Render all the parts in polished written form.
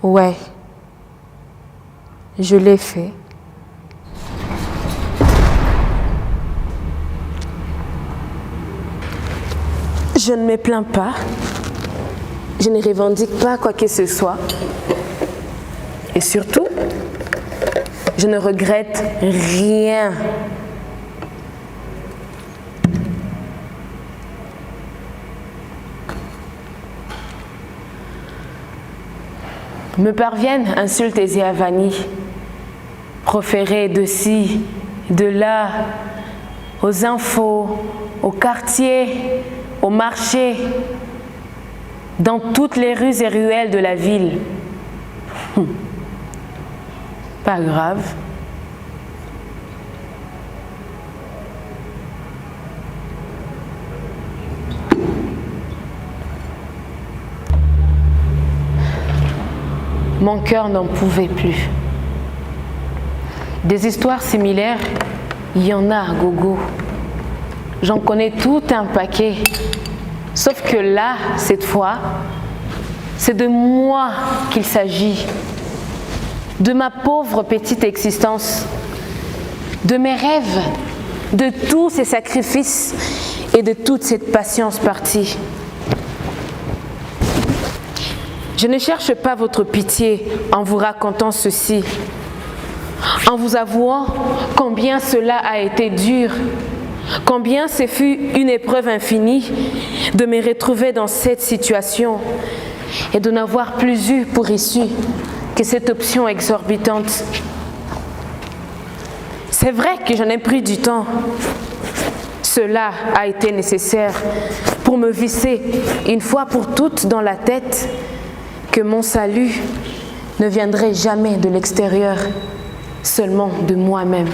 Ouais, je l'ai fait. Je ne me plains pas. Je ne revendique pas quoi que ce soit. Et surtout, je ne regrette rien. Me parviennent insultes et avanies, proférées de ci, de là, aux infos, au quartier, au marché, dans toutes les rues et ruelles de la ville. Pas grave. Mon cœur n'en pouvait plus. Des histoires similaires, il y en a à gogo. J'en connais tout un paquet. Sauf que là, cette fois, c'est de moi qu'il s'agit. De ma pauvre petite existence. De mes rêves. De tous ces sacrifices et de toute cette patience partie. Je ne cherche pas votre pitié en vous racontant ceci, en vous avouant combien cela a été dur, combien ce fut une épreuve infinie de me retrouver dans cette situation et de n'avoir plus eu pour issue que cette option exorbitante. C'est vrai que j'en ai pris du temps. Cela a été nécessaire pour me visser une fois pour toutes dans la tête que mon salut ne viendrait jamais de l'extérieur, seulement de moi-même.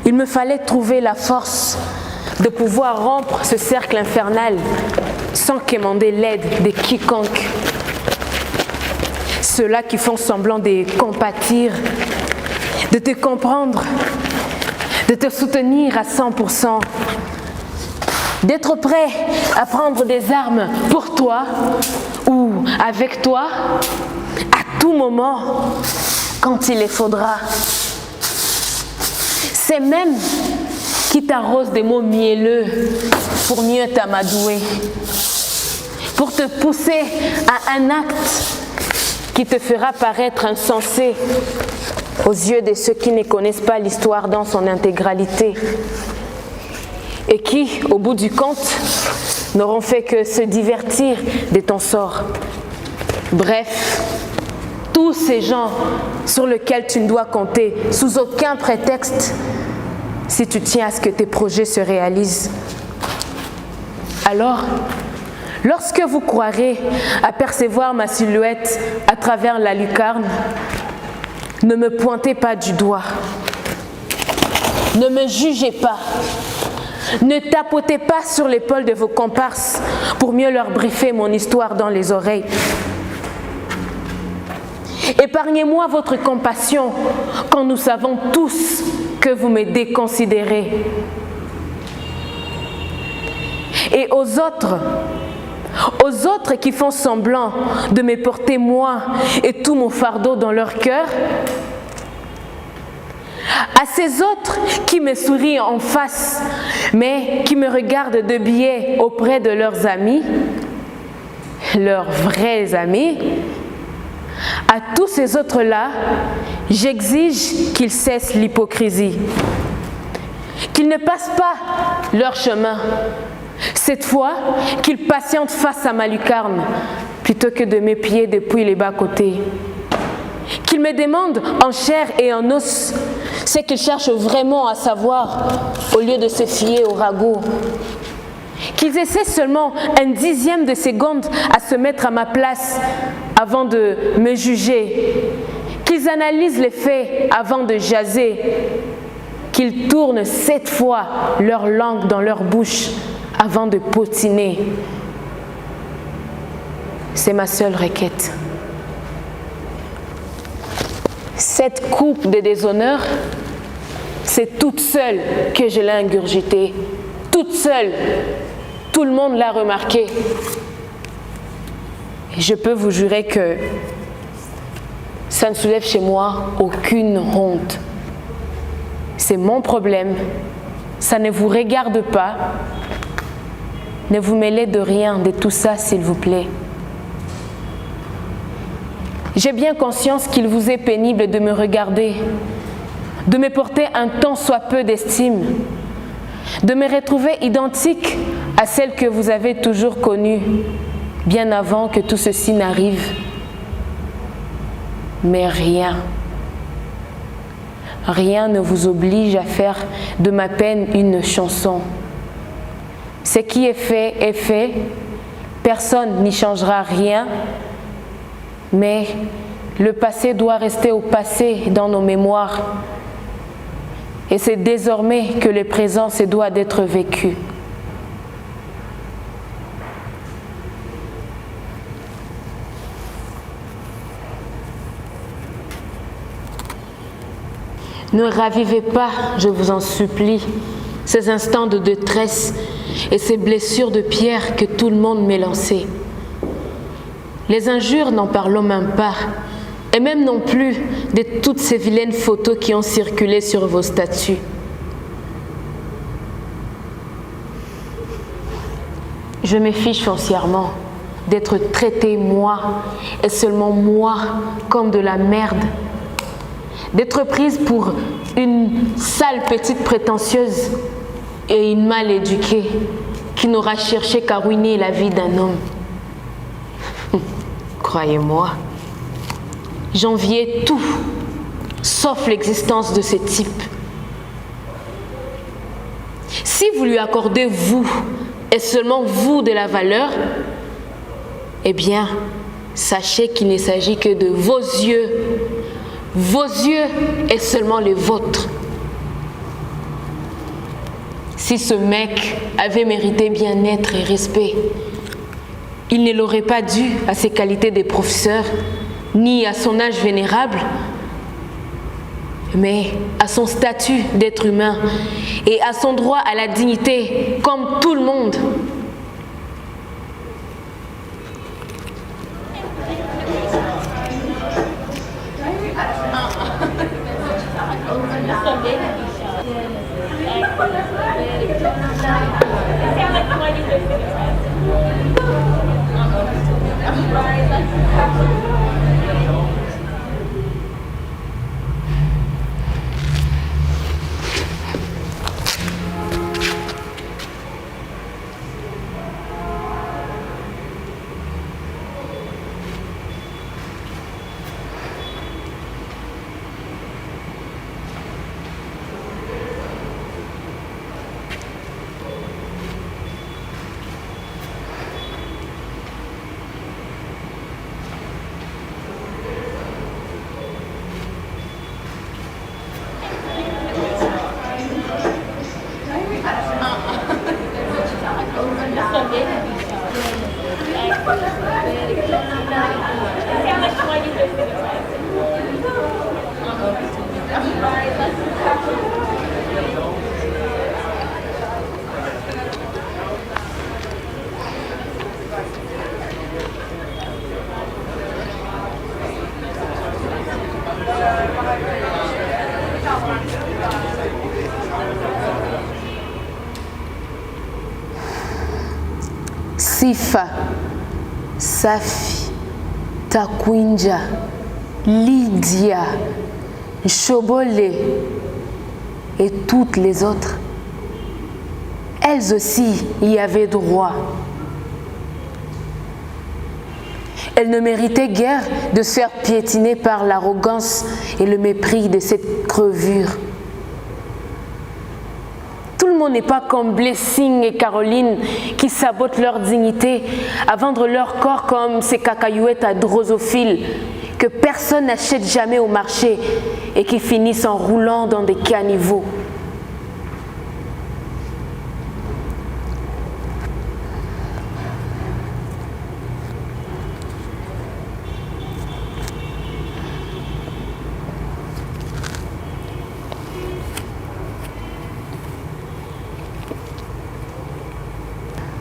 Il me fallait trouver la force de pouvoir rompre ce cercle infernal sans quémander l'aide de quiconque. Ceux-là qui font semblant de compatir, de te comprendre, de te soutenir à 100%, d'être prêt à prendre des armes pour toi ou avec toi à tout moment quand il les faudra. C'est même qui t'arrose des mots mielleux pour mieux t'amadouer, pour te pousser à un acte qui te fera paraître insensé aux yeux de ceux qui ne connaissent pas l'histoire dans son intégralité et qui, au bout du compte, n'auront fait que se divertir de ton sort. Bref, tous ces gens sur lesquels tu ne dois compter sous aucun prétexte si tu tiens à ce que tes projets se réalisent. Alors, lorsque vous croirez apercevoir ma silhouette à travers la lucarne, ne me pointez pas du doigt. Ne me jugez pas. Ne tapotez pas sur l'épaule de vos comparses pour mieux leur briefer mon histoire dans les oreilles. Épargnez-moi votre compassion quand nous savons tous que vous me déconsidérez. Et aux autres qui font semblant de me porter moi et tout mon fardeau dans leur cœur, à ces autres qui me sourient en face, mais qui me regardent de biais auprès de leurs amis, leurs vrais amis, à tous ces autres-là, j'exige qu'ils cessent l'hypocrisie, qu'ils ne passent pas leur chemin. Cette fois, qu'ils patientent face à ma lucarne, plutôt que de m'épier depuis les bas-côtés. Qu'ils me demandent en chair et en os ce qu'ils cherchent vraiment à savoir, au lieu de se fier au ragot. Qu'ils essaient seulement un dixième de seconde à se mettre à ma place avant de me juger. Qu'ils analysent les faits avant de jaser. Qu'ils tournent 7 fois leur langue dans leur bouche avant de potiner. C'est ma seule requête. Cette coupe de déshonneur, c'est toute seule que je l'ai ingurgitée. Toute seule. Tout le monde l'a remarqué. je peux vous jurer que ça ne soulève chez moi aucune honte. C'est mon problème, ça ne vous regarde pas. Ne vous mêlez de rien de tout ça, s'il vous plaît. J'ai bien conscience qu'il vous est pénible de me regarder, de me porter un tant soit peu d'estime, de me retrouver identique à celle que vous avez toujours connue, bien avant que tout ceci n'arrive. Mais rien ne vous oblige à faire de ma peine une chanson. Ce qui est fait, personne n'y changera rien, mais le passé doit rester au passé dans nos mémoires. Et c'est désormais que le présent se doit d'être vécu. Ne ravivez pas, je vous en supplie, ces instants de détresse et ces blessures de pierre que tout le monde m'est lancé. Les injures, n'en parlons même pas, et même non plus de toutes ces vilaines photos qui ont circulé sur vos statuts. Je me fiche foncièrement d'être traité, moi, et seulement moi, comme de la merde, d'être prise pour une sale petite prétentieuse et une mal éduquée qui n'aura cherché qu'à ruiner la vie d'un homme. Croyez-moi, j'enviais tout, sauf l'existence de ce type. Si vous lui accordez, vous, et seulement vous, de la valeur, eh bien, sachez qu'il ne s'agit que de vos yeux et seulement les vôtres. Si ce mec avait mérité bien-être et respect, il ne l'aurait pas dû à ses qualités de professeur, ni à son âge vénérable, mais à son statut d'être humain et à son droit à la dignité, comme tout le monde. Sifa, Safi, Takwinja, Lydia, Chobolé et toutes les autres, elles aussi y avaient droit. Elles ne méritaient guère de se faire piétiner par l'arrogance et le mépris de cette crevure. Tout le monde n'est pas comme Blessing et Caroline qui sabotent leur dignité à vendre leur corps comme ces cacahuètes à drosophiles que personne n'achète jamais au marché et qui finissent en roulant dans des caniveaux.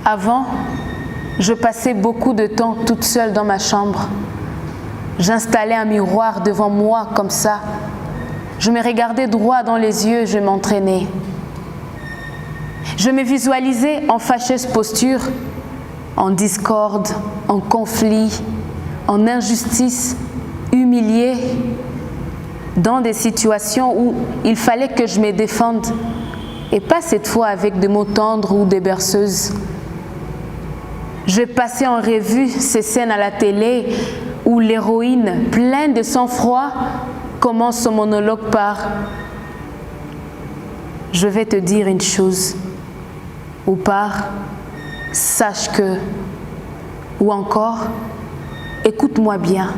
Avant, je passais beaucoup de temps toute seule dans ma chambre. J'installais un miroir devant moi comme ça. Je me regardais droit dans les yeux, je m'entraînais. Je me visualisais en fâcheuse posture, en discorde, en conflit, en injustice, humiliée, dans des situations où il fallait que je me défende, et pas cette fois avec des mots tendres ou des berceuses. Je passais en revue ces scènes à la télé où l'héroïne, pleine de sang-froid, commence son monologue par « Je vais te dire une chose » ou par « Sache que » ou encore « Écoute-moi bien ».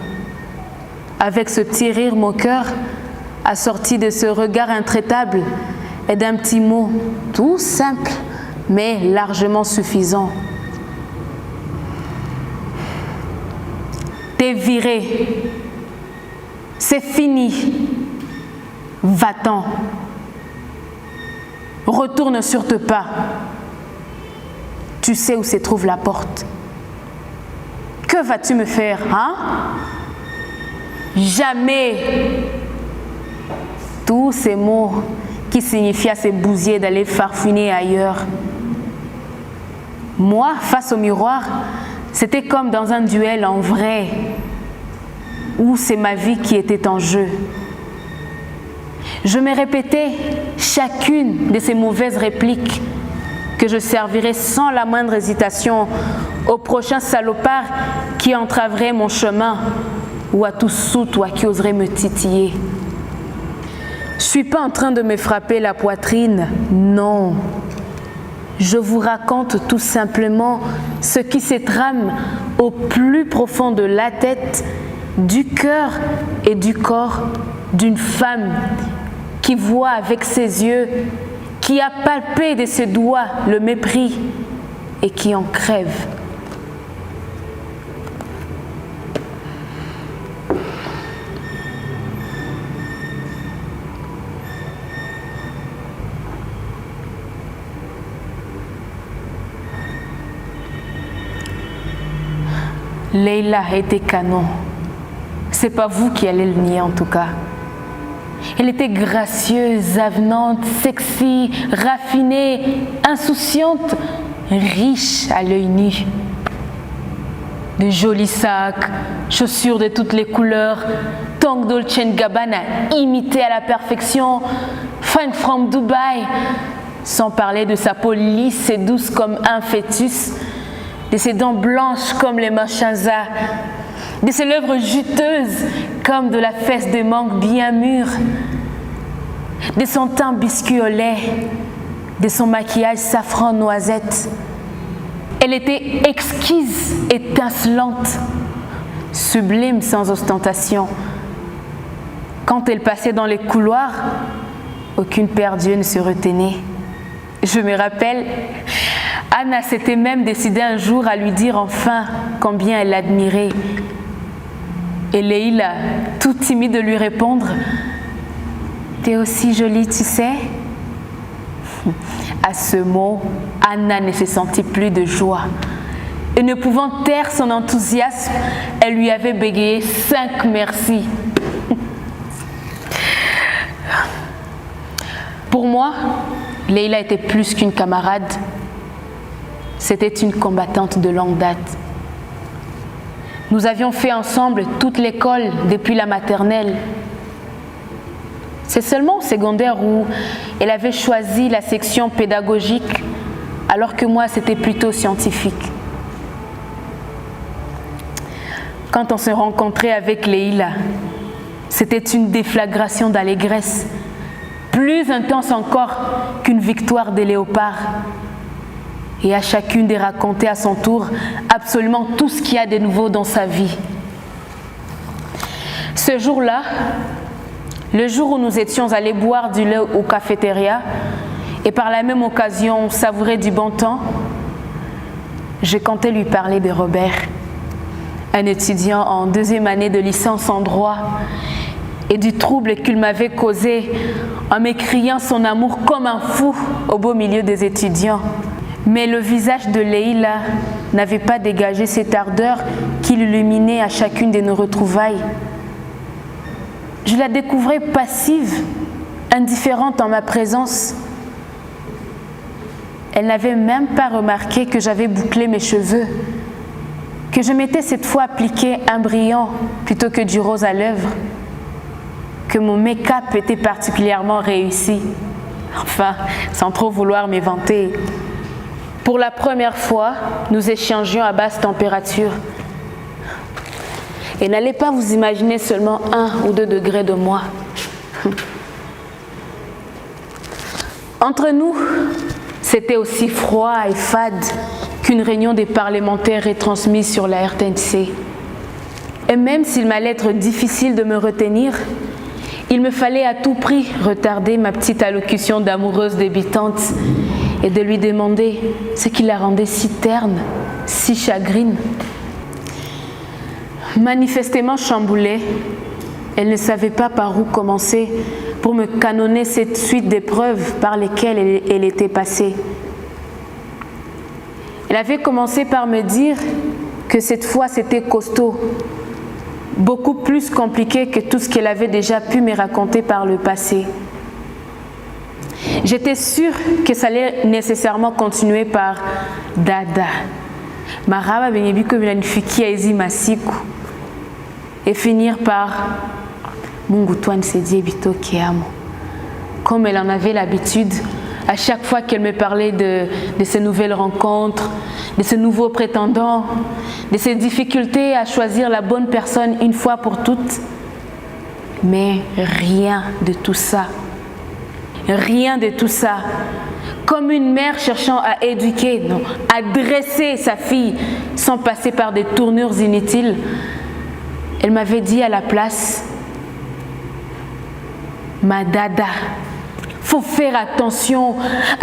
Avec ce petit rire moqueur, assorti de ce regard intraitable et d'un petit mot tout simple mais largement suffisant. T'es viré. C'est fini. Va-t'en. Retourne sur tes pas. Tu sais où se trouve la porte. Que vas-tu me faire, hein? Jamais. Tous ces mots qui signifiaient à ces bousiers d'aller farfouiner ailleurs. Moi, face au miroir, c'était comme dans un duel en vrai, où c'est ma vie qui était en jeu. Je me répétais chacune de ces mauvaises répliques que je servirais sans la moindre hésitation au prochain salopard qui entraverait mon chemin ou à tout sous-toi qui oserait me titiller. Je ne suis pas en train de me frapper la poitrine, non. Je vous raconte tout simplement ce qui se trame au plus profond de la tête, du cœur et du corps d'une femme qui voit avec ses yeux, qui a palpé de ses doigts le mépris et qui en crève. Leila était canon. C'est pas vous qui allez le nier en tout cas. Elle était gracieuse, avenante, sexy, raffinée, insouciante, riche à l'œil nu. De jolis sacs, chaussures de toutes les couleurs, tongs Dolce & Gabbana imités à la perfection, Frank from Dubaï, sans parler de sa peau lisse et douce comme un fœtus, de ses dents blanches comme les machinza, de ses lèvres juteuses comme de la fesse de mangue bien mûre, de son teint biscuit au lait, de son maquillage safran noisette. Elle était exquise, étincelante, sublime sans ostentation. Quand elle passait dans les couloirs, aucune paire d'yeux ne se retenait. Je me rappelle, Anna s'était même décidée un jour à lui dire enfin combien elle l'admirait. Et Leila, tout timide de lui répondre « T'es aussi jolie, tu sais ?» À ce mot, Anna ne se sentit plus de joie. Et ne pouvant taire son enthousiasme, elle lui avait bégayé 5 merci. Pour moi, Leila était plus qu'une camarade. C'était une combattante de longue date. Nous avions fait ensemble toute l'école depuis la maternelle. C'est seulement au secondaire où elle avait choisi la section pédagogique, alors que moi, c'était plutôt scientifique. Quand on se rencontrait avec Leila, c'était une déflagration d'allégresse, plus intense encore qu'une victoire des léopards. Et à chacune de raconter à son tour absolument tout ce qu'il y a de nouveau dans sa vie. Ce jour-là, le jour où nous étions allés boire du lait au cafétéria et par la même occasion savourer du bon temps, je comptais lui parler de Robert, un étudiant en 2e année de licence en droit, et du trouble qu'il m'avait causé en m'écriant son amour comme un fou au beau milieu des étudiants. Mais le visage de Leïla n'avait pas dégagé cette ardeur qui l'illuminait à chacune de nos retrouvailles. Je la découvrais passive, indifférente en ma présence. Elle n'avait même pas remarqué que j'avais bouclé mes cheveux, que je m'étais cette fois appliqué un brillant plutôt que du rose à lèvres, que mon make-up était particulièrement réussi. Enfin, sans trop vouloir m'éventer. Pour la première fois, nous échangions à basse température. Et n'allez pas vous imaginer seulement 1 ou 2 degrés de moi. Entre nous, c'était aussi froid et fade qu'une réunion des parlementaires retransmise sur la RTNC. Et même s'il m'allait être difficile de me retenir, il me fallait à tout prix retarder ma petite allocution d'amoureuse débutante et de lui demander ce qui la rendait si terne, si chagrine. Manifestement chamboulée, elle ne savait pas par où commencer pour me canonner cette suite d'épreuves par lesquelles elle était passée. Elle avait commencé par me dire que cette fois c'était costaud, beaucoup plus compliqué que tout ce qu'elle avait déjà pu me raconter par le passé. J'étais sûre que ça allait nécessairement continuer par dada. Maraba benyebi comme l'anifiki aizi masiku et finir par Mungu Twan Sedie Bito Keamo. Comme elle en avait l'habitude, à chaque fois qu'elle me parlait de ces nouvelles rencontres, de ces nouveaux prétendants, de ces difficultés à choisir la bonne personne une fois pour toutes. Mais rien de tout ça. Rien de tout ça. Comme une mère cherchant à éduquer, non, à dresser sa fille sans passer par des tournures inutiles, elle m'avait dit à la place, ma dada, faut faire attention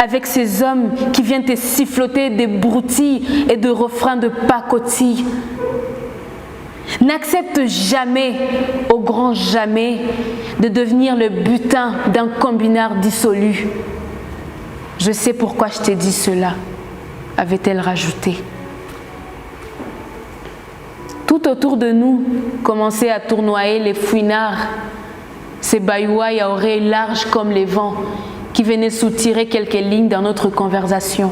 avec ces hommes qui viennent te siffloter des broutilles et de refrains de pacotille. N'accepte jamais, au grand jamais, de devenir le butin d'un combinard dissolu. Je sais pourquoi je t'ai dit cela, avait-elle rajouté. Tout autour de nous commençaient à tournoyer les fouinards, ces baïouailles à oreilles larges comme les vents qui venaient soutirer quelques lignes dans notre conversation.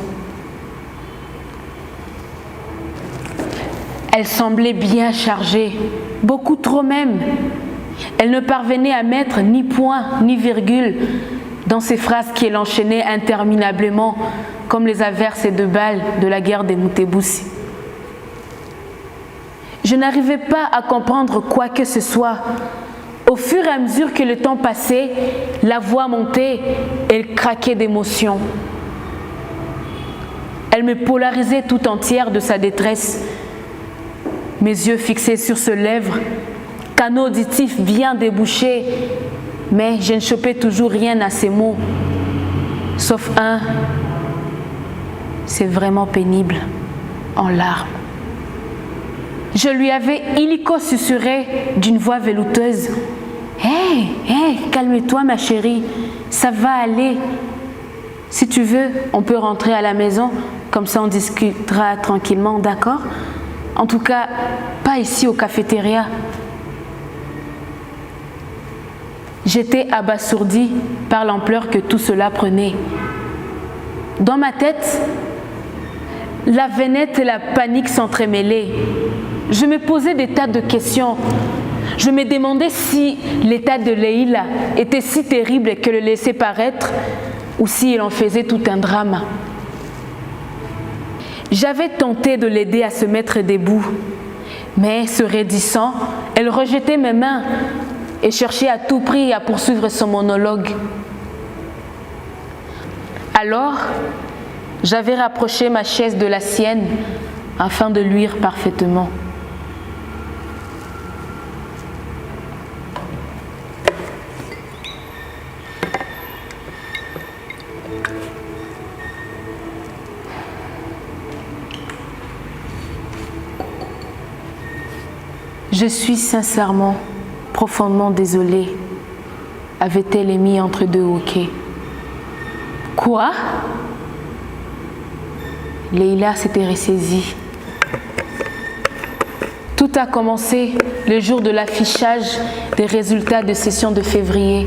Elle semblait bien chargée, beaucoup trop même. Elle ne parvenait à mettre ni point ni virgule dans ces phrases qu'elle enchaînait interminablement comme les averses de balles de la guerre des Mutebussi. Je n'arrivais pas à comprendre quoi que ce soit. Au fur et à mesure que le temps passait, la voix montait, elle craquait d'émotion. Elle me polarisait tout entière de sa détresse. Mes yeux fixés sur ce lèvre, canaux auditifs bien débouchés, mais je ne chopais toujours rien à ces mots, sauf un, c'est vraiment pénible, en larmes. Je lui avais illico susurré d'une voix velouteuse. « Hé, calme-toi ma chérie, ça va aller. Si tu veux, on peut rentrer à la maison, comme ça on discutera tranquillement, d'accord? En tout cas, pas ici au cafétéria. » J'étais abasourdie par l'ampleur que tout cela prenait. Dans ma tête, la vénette et la panique s'entremêlaient. Je me posais des tas de questions. Je me demandais si l'état de Leïla était si terrible que le laissait paraître ou s'il en faisait tout un drame. J'avais tenté de l'aider à se mettre debout, mais se raidissant, elle rejetait mes mains et cherchait à tout prix à poursuivre son monologue. Alors, j'avais rapproché ma chaise de la sienne afin de luire parfaitement. Je suis sincèrement, profondément désolée, avait-elle émis entre deux hoquets. Quoi? Leïla s'était ressaisie. Tout a commencé le jour de l'affichage des résultats de session de février.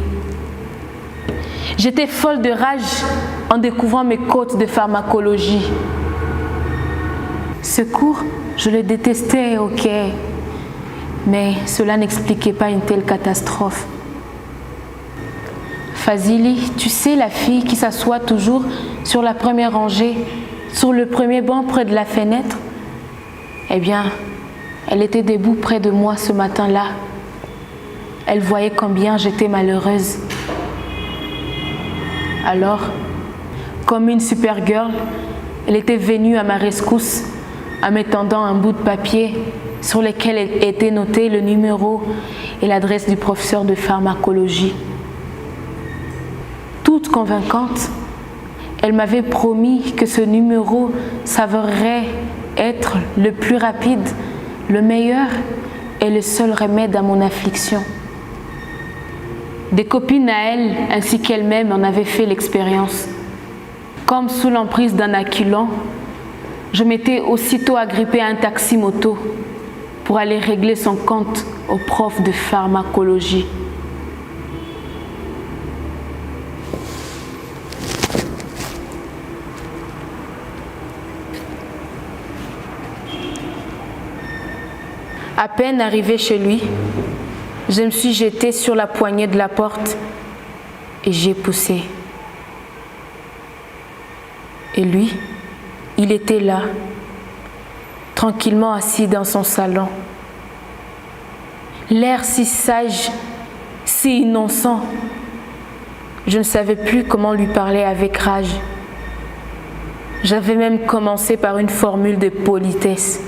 J'étais folle de rage en découvrant mes cotes de pharmacologie. Ce cours, je le détestais, ok, mais cela n'expliquait pas une telle catastrophe. Fazili, tu sais la fille qui s'assoit toujours sur la première rangée, sur le premier banc près de la fenêtre? Eh bien, elle était debout près de moi ce matin-là. Elle voyait combien j'étais malheureuse. Alors, comme une super girl, elle était venue à ma rescousse en m'étendant un bout de papier sur lequel était noté le numéro et l'adresse du professeur de pharmacologie. Toute convaincante, elle m'avait promis que ce numéro s'avérerait être le plus rapide, le meilleur et le seul remède à mon affliction. Des copines à elle, ainsi qu'elle-même, en avaient fait l'expérience. Comme sous l'emprise d'un acculant, je m'étais aussitôt agrippée à un taxi-moto pour aller régler son compte au prof de pharmacologie. À peine arrivée chez lui, je me suis jetée sur la poignée de la porte et j'ai poussé. Et lui, il était là, tranquillement assis dans son salon. L'air si sage, si innocent. Je ne savais plus comment lui parler avec rage. J'avais même commencé par une formule de politesse.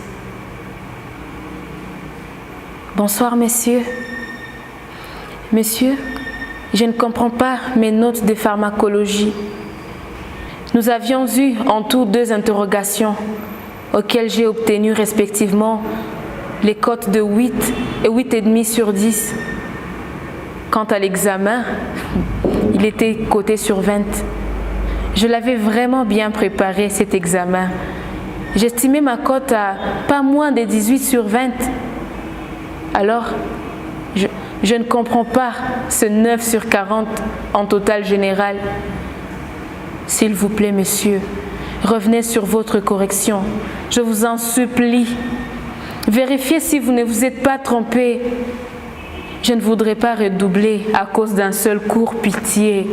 Bonsoir, messieurs. Monsieur, je ne comprends pas mes notes de pharmacologie. Nous avions eu en tout 2 interrogations auxquelles j'ai obtenu respectivement les cotes de 8 et 8,5 sur 10. Quant à l'examen, il était coté sur 20. Je l'avais vraiment bien préparé cet examen. J'estimais ma cote à pas moins de 18 sur 20. Alors, je ne comprends pas ce 9 sur 40 en total général. S'il vous plaît, monsieur, revenez sur votre correction. Je vous en supplie. Vérifiez si vous ne vous êtes pas trompé. Je ne voudrais pas redoubler à cause d'un seul cours, pitié.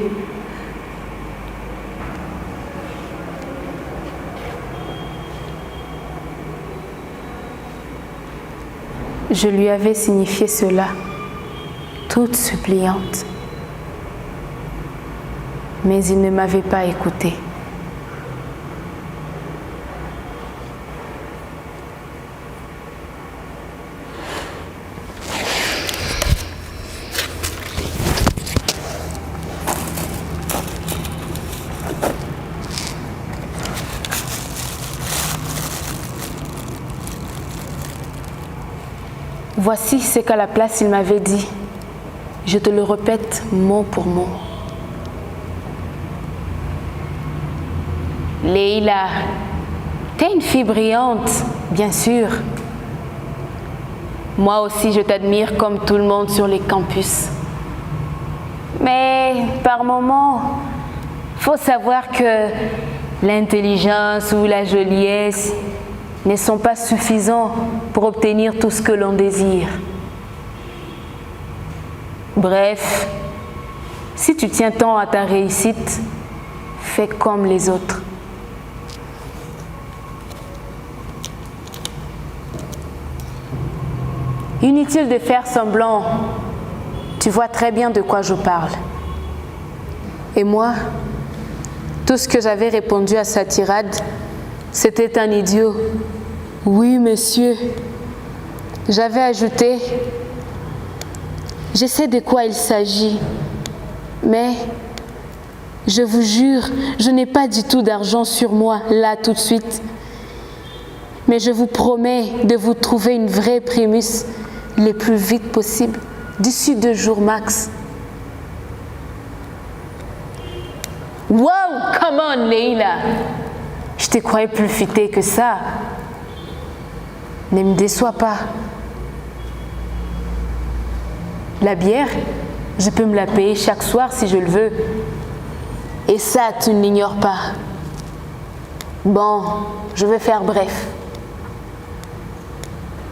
Je lui avais signifié cela, toute suppliante. Mais il ne m'avait pas écoutée. Voici ce qu'à la place il m'avait dit. Je te le répète mot pour mot. Leïla, t'es une fille brillante, bien sûr. Moi aussi, je t'admire comme tout le monde sur les campus. Mais par moments, faut savoir que l'intelligence ou la joliesse ne sont pas suffisants pour obtenir tout ce que l'on désire. Bref, si tu tiens tant à ta réussite, fais comme les autres. Inutile de faire semblant, tu vois très bien de quoi je parle. Et moi, tout ce que j'avais répondu à sa tirade, c'était un idiot. Oui, monsieur. J'avais ajouté, je sais de quoi il s'agit, mais je vous jure, je n'ai pas du tout d'argent sur moi, là, tout de suite. Mais je vous promets de vous trouver une vraie prémisse le plus vite possible, d'ici 2 jours max. Wow, come on, Leïla. Je te croyais plus futé que ça. Ne me déçois pas. La bière, je peux me la payer chaque soir si je le veux. Et ça, tu ne l'ignores pas. Bon, je vais faire bref.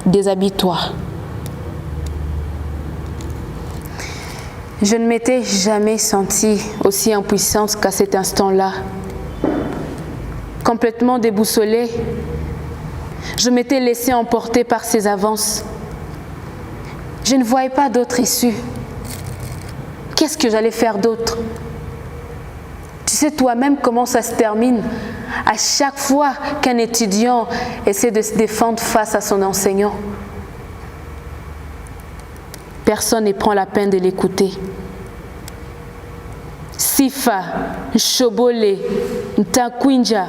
Déshabille-toi. Je ne m'étais jamais sentie aussi impuissante qu'à cet instant-là. Complètement déboussolée, je m'étais laissée emporter par ses avances. Je ne voyais pas d'autre issue. Qu'est-ce que j'allais faire d'autre? Tu sais toi-même comment ça se termine à chaque fois qu'un étudiant essaie de se défendre face à son enseignant. Personne ne prend la peine de l'écouter. Sifa, Nshobole, Ntakwinja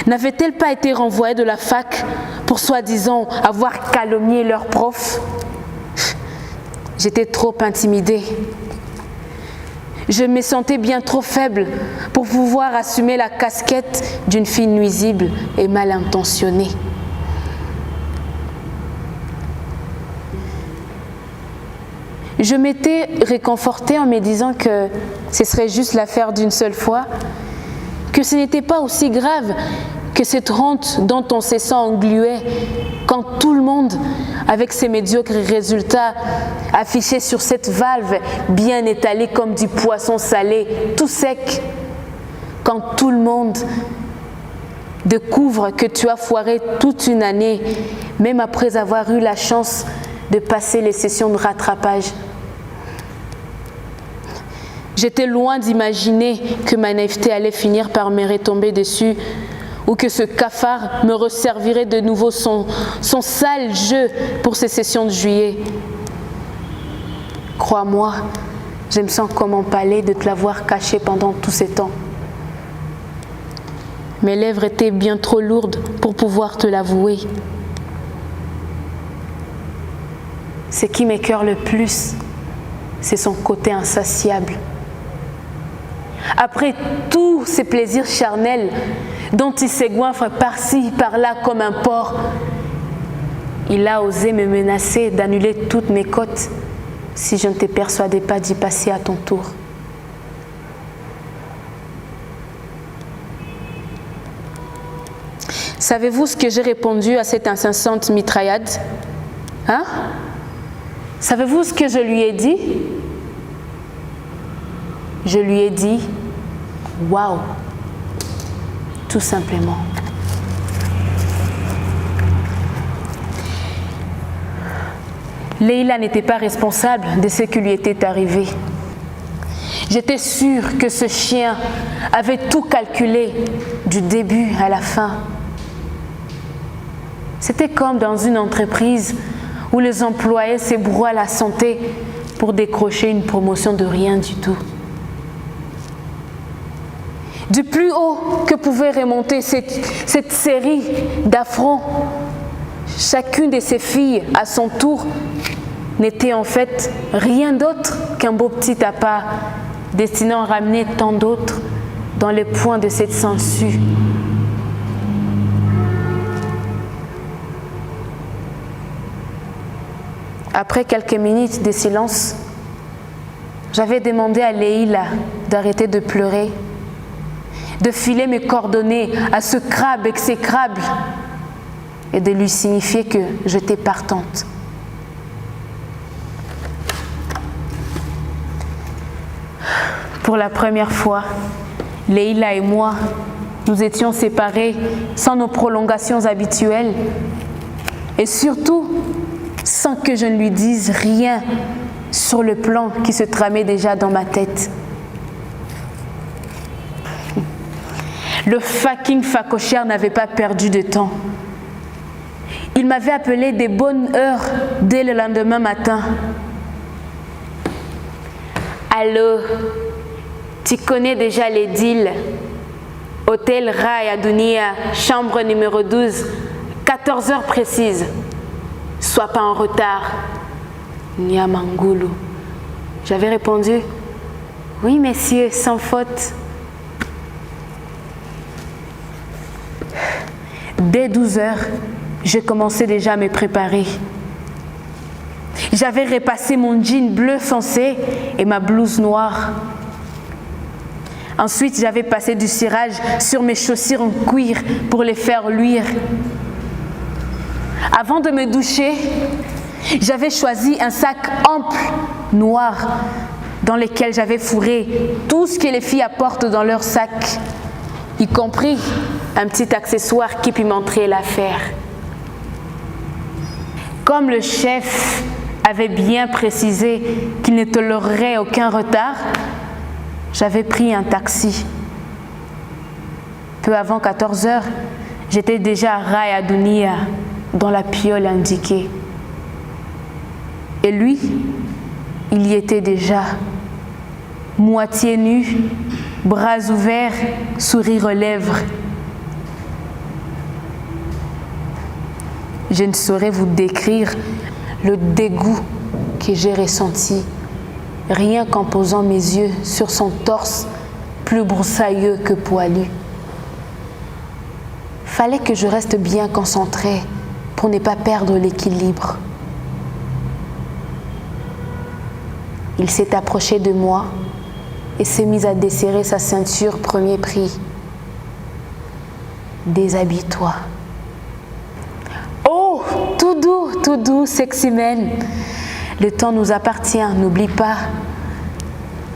n'avaient-elles pas été renvoyées de la fac pour soi-disant avoir calomnié leur prof? J'étais trop intimidée. Je me sentais bien trop faible pour pouvoir assumer la casquette d'une fille nuisible et mal intentionnée. Je m'étais réconfortée en me disant que ce serait juste l'affaire d'une seule fois, que ce n'était pas aussi grave que cette honte dont on se sent englué quand tout le monde, avec ses médiocres résultats, affichés sur cette valve bien étalée comme du poisson salé, tout sec, quand tout le monde découvre que tu as foiré toute une année, même après avoir eu la chance de passer les sessions de rattrapage. J'étais loin d'imaginer que ma naïveté allait finir par me retomber dessus ou que ce cafard me resservirait de nouveau son sale jeu pour ces sessions de juillet. Crois-moi, je me sens comme empalée de te l'avoir caché pendant tous ces temps. Mes lèvres étaient bien trop lourdes pour pouvoir te l'avouer. Ce qui m'écœure le plus, c'est son côté insatiable. Après tous ces plaisirs charnels dont il s'égouffre par-ci, par-là comme un porc, il a osé me menacer d'annuler toutes mes cotes si je ne te persuadais pas d'y passer à ton tour. Savez-vous ce que j'ai répondu à cette incessante mitraillade? Hein? Savez-vous ce que je lui ai dit? Je lui ai dit « Waouh !» tout simplement. Leïla n'était pas responsable de ce qui lui était arrivé. J'étais sûre que ce chien avait tout calculé du début à la fin. C'était comme dans une entreprise où les employés s'ébrouent la santé pour décrocher une promotion de rien du tout. Du plus haut que pouvait remonter cette série d'affronts, chacune de ces filles, à son tour, n'était en fait rien d'autre qu'un beau petit appât destiné à ramener tant d'autres dans les points de cette sangsue. Après quelques minutes de silence, j'avais demandé à Leïla d'arrêter de pleurer, de filer mes coordonnées à ce crabe exécrable et de lui signifier que j'étais partante. Pour la première fois, Leïla et moi, nous étions séparés sans nos prolongations habituelles et surtout sans que je ne lui dise rien sur le plan qui se tramait déjà dans ma tête. Le fucking facochère n'avait pas perdu de temps. Il m'avait appelé des bonnes heures dès le lendemain matin. Allô, tu connais déjà les deals. Hôtel Rai à Dunia, chambre numéro 12, 14 heures précises. Sois pas en retard. Nyamangulu. J'avais répondu, oui messieurs, sans faute. Dès 12 heures, je commençais déjà à me préparer. J'avais repassé mon jean bleu foncé et ma blouse noire. Ensuite, j'avais passé du cirage sur mes chaussures en cuir pour les faire luire. Avant de me doucher, j'avais choisi un sac ample, noir, dans lequel j'avais fourré tout ce que les filles apportent dans leur sac, y compris un petit accessoire qui pimenterait l'affaire. Comme le chef avait bien précisé qu'il ne tolérerait aucun retard, j'avais pris un taxi. Peu avant 14 heures, j'étais déjà à Raya Dunia, dans la piole indiquée. Et lui, il y était déjà, moitié nu, bras ouverts, sourire aux lèvres. Je ne saurais vous décrire le dégoût que j'ai ressenti, rien qu'en posant mes yeux sur son torse plus broussailleux que poilu. Fallait que je reste bien concentrée pour ne pas perdre l'équilibre. Il s'est approché de moi et s'est mis à desserrer sa ceinture premier prix. Déshabille-toi. Oh, tout doux, sexy man. Le temps nous appartient, n'oublie pas.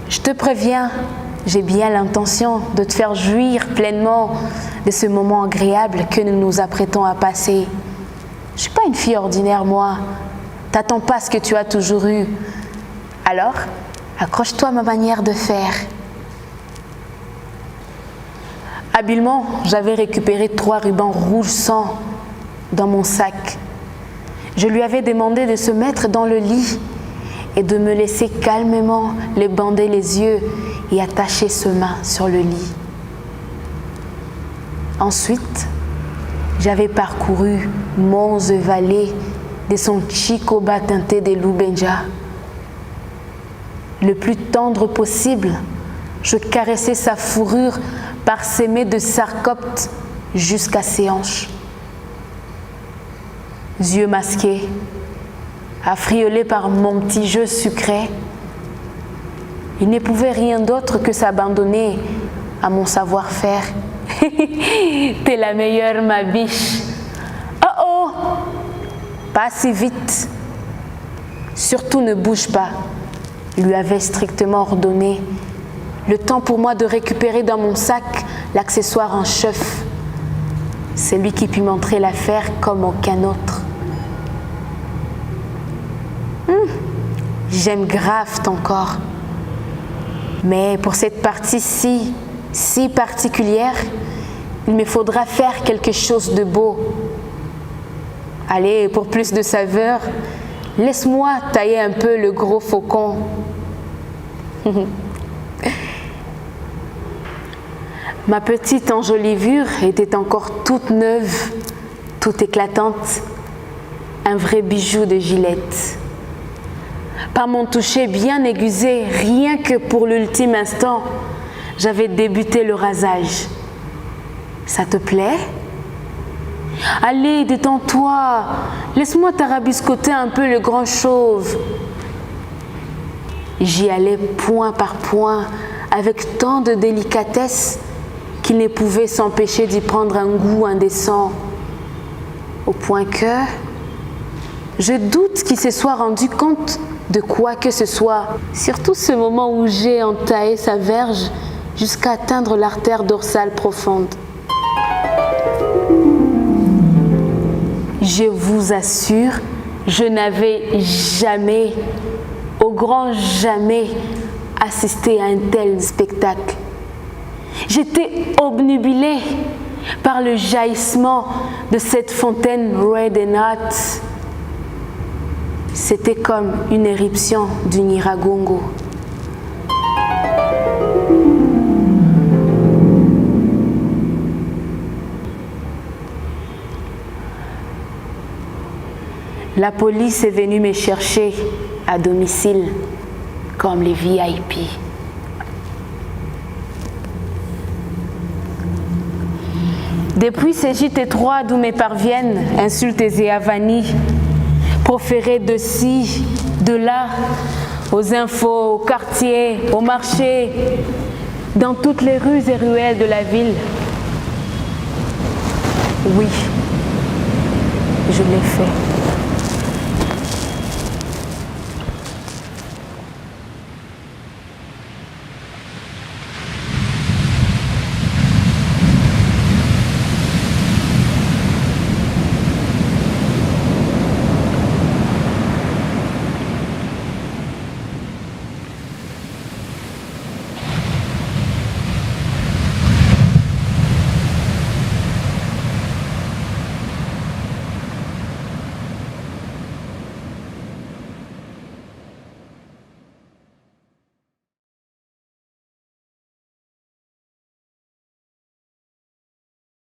Je te préviens, j'ai bien l'intention de te faire jouir pleinement de ce moment agréable que nous nous apprêtons à passer. Je ne suis pas une fille ordinaire, moi. T'attends pas ce que tu as toujours eu. Alors, accroche-toi à ma manière de faire. Habilement, j'avais récupéré 3 rubans rouge sang dans mon sac. Je lui avais demandé de se mettre dans le lit et de me laisser calmement les bander les yeux et attacher ses mains sur le lit. Ensuite, j'avais parcouru monts et vallées de son chicoba teinté de loubenja. Le plus tendre possible, je caressais sa fourrure parsemée de sarcoptes jusqu'à ses hanches. Yeux masqués, affriolé par mon petit jeu sucré, il ne pouvait rien d'autre que s'abandonner à mon savoir-faire. T'es la meilleure, ma biche. Oh, pas si vite. Surtout ne bouge pas, lui avait strictement ordonné. Le temps pour moi de récupérer dans mon sac l'accessoire en chef. C'est lui qui pimenterait l'affaire comme aucun autre. J'aime grave ton corps. Mais pour cette partie si particulière, il me faudra faire quelque chose de beau. Allez, pour plus de saveur, laisse-moi tailler un peu le gros faucon. Ma petite enjolivure était encore toute neuve, toute éclatante, un vrai bijou de Gillette. Par mon toucher bien aiguisé, rien que pour l'ultime instant, j'avais débuté le rasage. Ça te plaît? Allez, détends-toi, laisse-moi tarabiscoter un peu le grand chauve. J'y allais point par point, avec tant de délicatesse qu'il ne pouvait s'empêcher d'y prendre un goût indécent. Au point que je doute qu'il se soit rendu compte de quoi que ce soit, surtout ce moment où j'ai entaillé sa verge jusqu'à atteindre l'artère dorsale profonde. Je vous assure, je n'avais jamais, au grand jamais, assisté à un tel spectacle. J'étais obnubilée par le jaillissement de cette fontaine red and hot. C'était comme une éruption du Nyiragongo. La police est venue me chercher à domicile, comme les VIP. Depuis ces gîtes étroits d'où me parviennent insultes et avanies, proférées de ci, de là, aux infos, au quartier, au marché, dans toutes les rues et ruelles de la ville. Oui, je l'ai fait.